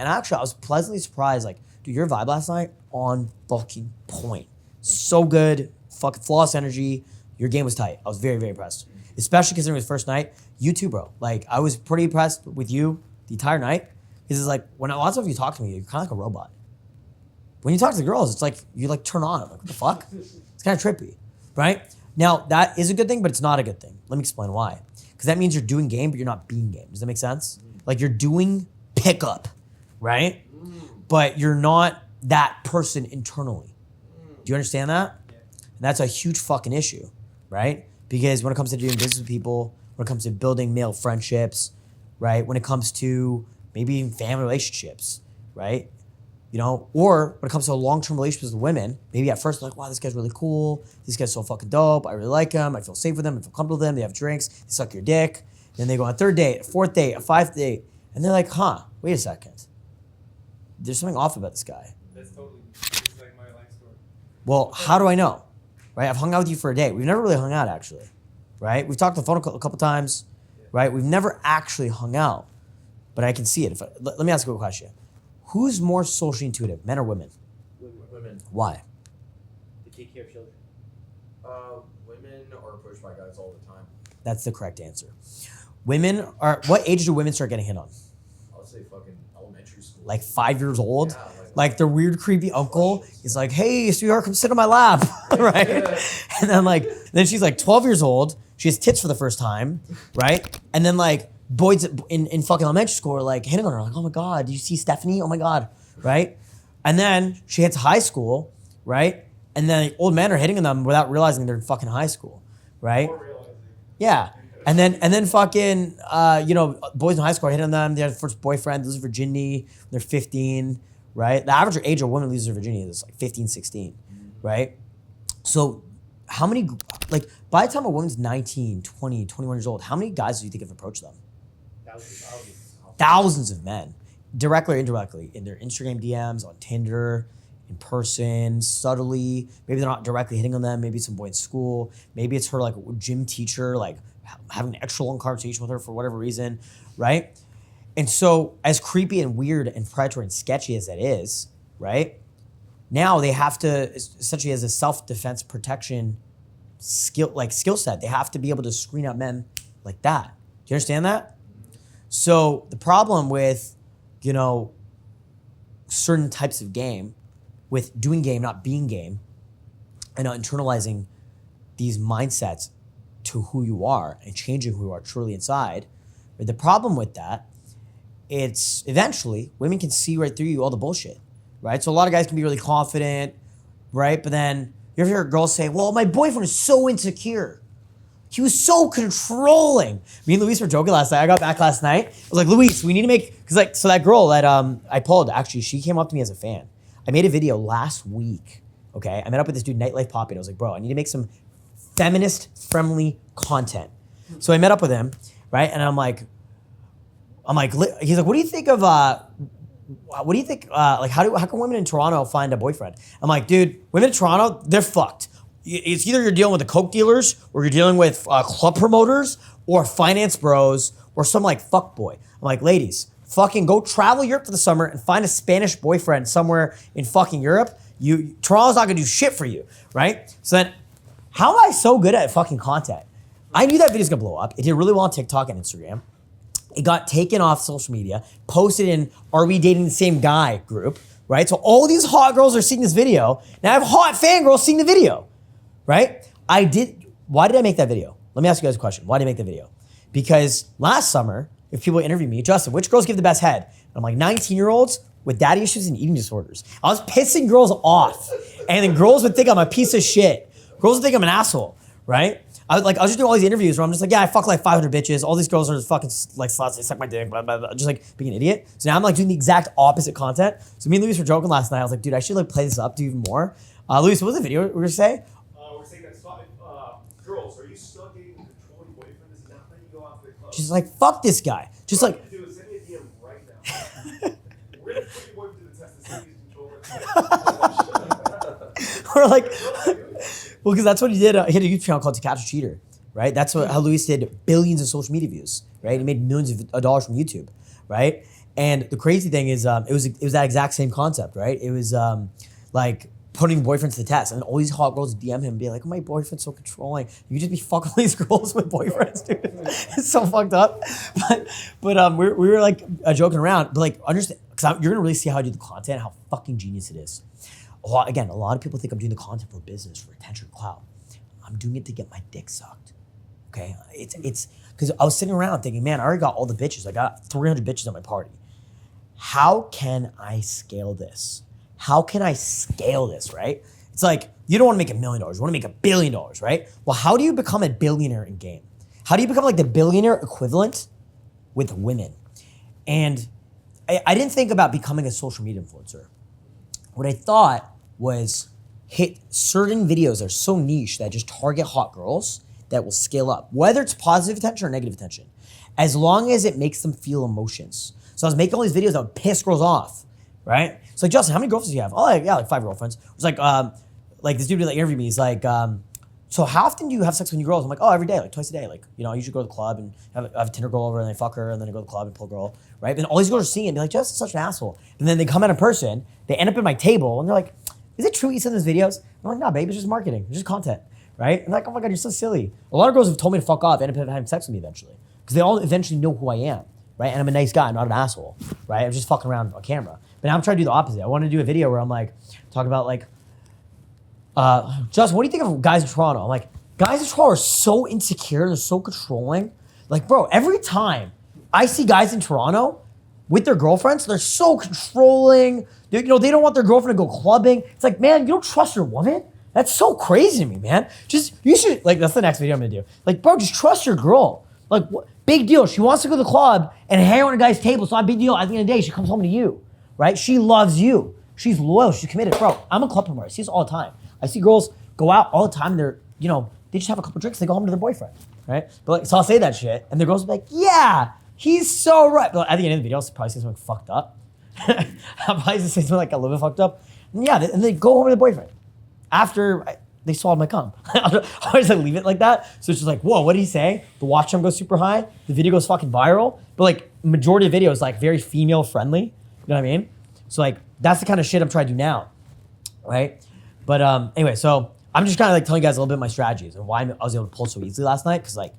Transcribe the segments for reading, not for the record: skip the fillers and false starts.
And actually, I was pleasantly surprised. Like, dude, your vibe last night on fucking point. So good, fucking flawless energy. Your game was tight. I was very, very impressed. Especially considering it was first night. You too, bro. Like, I was pretty impressed with you the entire night. Because it's like, when a lot of times you talk to me, you're kind of like a robot. When you talk to the girls, it's like, you like turn on. I'm like, what the fuck? It's kind of trippy, right? Now, that is a good thing, but it's not a good thing. Let me explain why. Because that means you're doing game, but you're not being game. Does that make sense? Like, you're doing pickup, right? But you're not that person internally. Do you understand that? Yeah. And that's a huge fucking issue, right? Because when it comes to doing business with people, when it comes to building male friendships, right? When it comes to maybe even family relationships, right? You know, or when it comes to long-term relationships with women, maybe at first they're like, wow, this guy's really cool. This guy's so fucking dope. I really like him. I feel safe with him. I feel comfortable with them. They have drinks. They suck your dick. Then they go on a third date, a fourth date, a fifth date. And they're like, huh, wait a second. There's something off about this guy. That's totally, it's like my life story. Well, how do I know? Right? I've hung out with you for a day. We've never really hung out, actually. Right? We've talked on the phone a couple times. Right? We've never actually hung out. But I can see it. Let me ask you a question. Who's more socially intuitive, men or women? Women. Why? They take care of children. Women are approached by guys all the time. That's the correct answer. Women are, what age do women start getting hit on? I would say fucking elementary school. Like 5 years old? Yeah, like the weird, creepy uncle is like, hey, sweetheart, come sit on my lap, right? Yeah. And then she's like 12 years old. She has tits for the first time, right? And then like boys in fucking elementary school are like hitting on her, like, oh my God, do you see Stephanie? Oh my God, right? And then she hits high school, right? And then old men are hitting on them without realizing they're in fucking high school, right? Yeah. And then fucking, boys in high school are hitting on them. They have their first boyfriend, lose their virginity. They're 15, right? The average age of a woman loses her virginity is like 15, 16, right? So how many, like, by the time a woman's 19, 20, 21 years old, how many guys do you think have approached them? Thousands of men, directly or indirectly, in their Instagram DMs, on Tinder, in person, subtly. Maybe they're not directly hitting on them. Maybe it's some boy in school. Maybe it's her like gym teacher, like having an extra long conversation with her for whatever reason, right? And so as creepy and weird and predatory and sketchy as that is, right? Now they have to, essentially as a self-defense protection skill set, they have to be able to screen out men like that. Do you understand that? So the problem with, certain types of game, with doing game, not being game, and not internalizing these mindsets to who you are and changing who you are truly inside, but the problem with that, it's eventually women can see right through you all the bullshit, right? So a lot of guys can be really confident, right? But then you ever hear girls say, well, my boyfriend is so insecure. He was so controlling. Me and Luis were joking last night. I got back last night. I was like, Luis, we need to make, so that girl that I pulled, actually, she came up to me as a fan. I made a video last week, okay? I met up with this dude, Nightlife Poppy, and I was like, bro, I need to make some feminist-friendly content. So I met up with him, right? And I'm like, he's like, what do you think of, how can women in Toronto find a boyfriend? I'm like, dude, women in Toronto, they're fucked. It's either you're dealing with the coke dealers or you're dealing with club promoters or finance bros or some like fuck boy. I'm like, ladies, fucking go travel Europe for the summer and find a Spanish boyfriend somewhere in fucking Europe. Toronto's not gonna do shit for you, right? So then, how am I so good at fucking content? I knew that video's gonna blow up. It did really well on TikTok and Instagram. It got taken off social media, posted in Are We Dating the Same Guy group, right? So all these hot girls are seeing this video. Now I have hot fangirls seeing the video, right? Why did I make that video? Let me ask you guys a question. Why did I make the video? Because last summer, if people interview me, Justin, which girls give the best head? And I'm like, 19-year-olds with daddy issues and eating disorders. I was pissing girls off. And then girls would think I'm a piece of shit. Girls would think I'm an asshole, right? I was just doing all these interviews where I'm just like, yeah, I fuck like 500 bitches. All these girls are just fucking like sluts. They suck my dick, blah, blah, blah. Just like being an idiot. So now I'm like doing the exact opposite content. So me and Luis were joking last night. I was like, dude, I should like play this up, do even more. Luis, what was the video we were gonna say? We're saying that girls, are you stuck dating a controlling boyfriend? Is not letting you go out to the club? She's like, fuck this guy. Just like, Do is send me a DM right now. We're gonna put your boyfriend to the test and see if he's controlling. or like, well, because that's what he did. He had a YouTube channel called To Catch a Cheater, right? That's how Luis did billions of social media views, right? He made millions of dollars from YouTube, right? And the crazy thing is, it was that exact same concept, right? It was like putting boyfriends to the test, and all these hot girls DM him and be like, "Oh, my boyfriend's so controlling. You just be fucking these girls with boyfriends, dude." It's so fucked up. But we were like joking around, but like understand, because you're gonna really see how I do the content, how fucking genius it is. A lot of people think I'm doing the content for business, for attention, clout. I'm doing it to get my dick sucked. Okay, it's because I was sitting around thinking, man, I already got all the bitches. I got 300 bitches at my party. How can I scale this? How can I scale this, right? It's like, you don't want to make $1 million. You want to make $1 billion, right? Well, how do you become a billionaire in game? How do you become like the billionaire equivalent with women? And I didn't think about becoming a social media influencer. What I thought was hit certain videos that are so niche that just target hot girls that will scale up, whether it's positive attention or negative attention, as long as it makes them feel emotions. So I was making all these videos that would piss girls off, right? It's like, Justin, how many girlfriends do you have? Oh, like 5 girlfriends. It was like this dude would like interview me. He's like, so how often do you have sex with your girls? I'm like, oh, every day, like twice a day. Like, I usually go to the club and have a Tinder girl over and I fuck her and then I go to the club and pull a girl, right? And all these girls are seeing it and be like, Justin's such an asshole. And then they come out in person, they end up at my table and they're like, is it true you send those videos? I'm like, nah, babe, it's just marketing. It's just content, right? And like, oh my God, you're so silly. A lot of girls have told me to fuck off, end up having sex with me eventually. Because they all eventually know who I am, right? And I'm a nice guy, I'm not an asshole, right? I'm just fucking around on camera. But now I'm trying to do the opposite. I want to do a video where I'm like, talking about like, Justin, what do you think of guys in Toronto? I'm like, guys in Toronto are so insecure and they're so controlling. Like, bro, every time I see guys in Toronto with their girlfriends, they're so controlling. They don't want their girlfriend to go clubbing. It's like, man, you don't trust your woman? That's so crazy to me, man. You should, like, that's the next video I'm gonna do. Like, bro, just trust your girl. Like, what, big deal. She wants to go to the club and hang out on a guy's table. It's not a big deal. At the end of the day, she comes home to you, right? She loves you. She's loyal. She's committed. Bro, I'm a club promoter. I see this all the time. I see girls go out all the time and they're, they just have a couple drinks. They go home to their boyfriend, right? But like, so I'll say that shit and the girls will be like, yeah, he's so right. But at the end of the video, I'll probably say something fucked up. I'll probably say something like a little bit fucked up. And yeah, and they go home to the boyfriend after they swallowed my cum. I'll just like leave it like that. So it's just like, whoa, what did he say? The watch time goes super high. The video goes fucking viral. But like majority of videos like very female friendly. You know what I mean? So like that's the kind of shit I'm trying to do now, right? But anyway, so I'm just kind of like telling you guys a little bit of my strategies and why I was able to pull so easily last night. Because like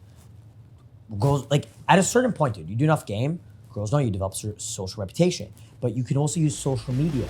girls, like at a certain point, dude, you do enough game, girls know you develop social reputation. But you can also use social media.